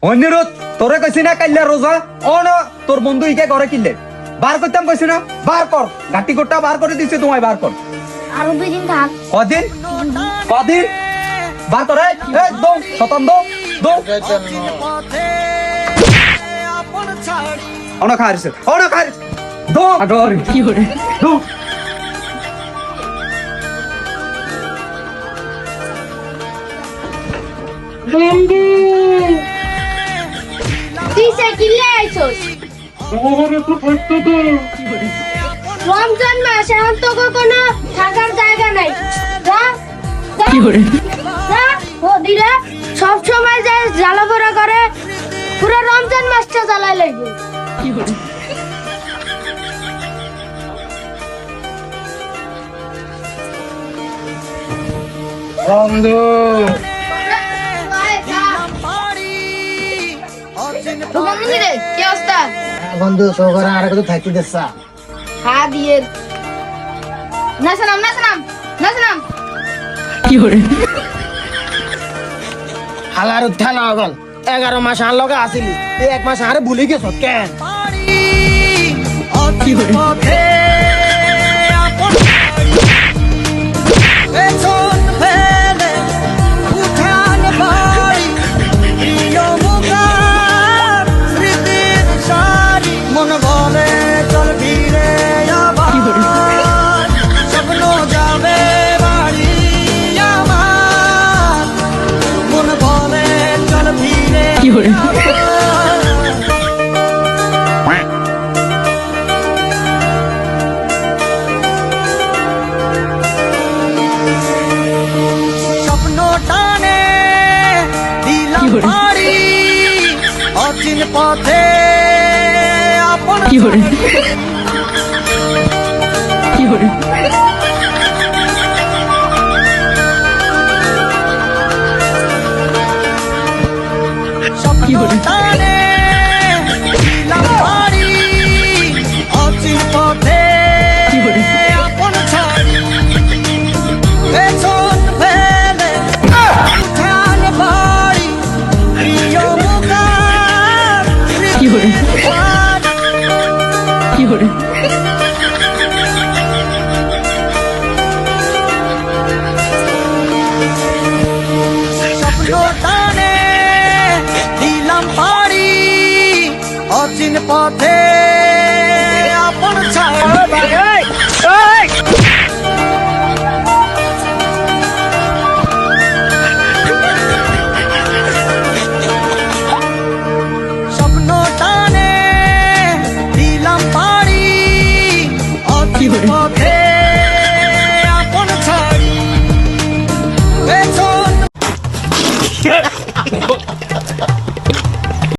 অনিরুদ্ধ তোরে কইছি না কাইলা রোজা অন তোর বন্ধু ইকে ঘরে কিনলে বার করতাম কইছি না বার কর গাটি কোটটা বার করে দিছে তোমায় বার কর আরো 2 দিন থাক। কদিন কদিন বার করে এই দো শতন দো দো অন খাইছে দো আদর কি করে দো বন্ধু তুই সাইকেলে আইছস রমজান মাস এখন তো কোনো থাকার জায়গা নাই কি করে ও দিলে সব সময় যায় জ্বালাপোড়া করে পুরো রমজান মাসটা জ্বালাই লাগবে কি করে বন্ধু কি অবস্থা বন্ধু সহকারে আর কত থাকতে দেছা হ্যাঁ দিয়ে নাসনাম কি করে হালার উঠালা গল 11 মাস আন লগে আসিলি এই 1 মাস আরে ভুলে গেছ কেন কি করে কি করে অচিন পথে আপন কি করে কি করে কি করে টানে দিলাম বাড়ি অচিন পথে কি করে আপন ছাড়ি পেছন ফেলে উঠান বাড়ি প্রিয় মুখার কি করে কি করে স্বপ্ন টানে দিলাম পাড়ি অচিন পথে আপন ছাড়ি স্বপ্ন টানে দিলাম পাড়ি অচিন পথে আপন ছাড়ি পেছন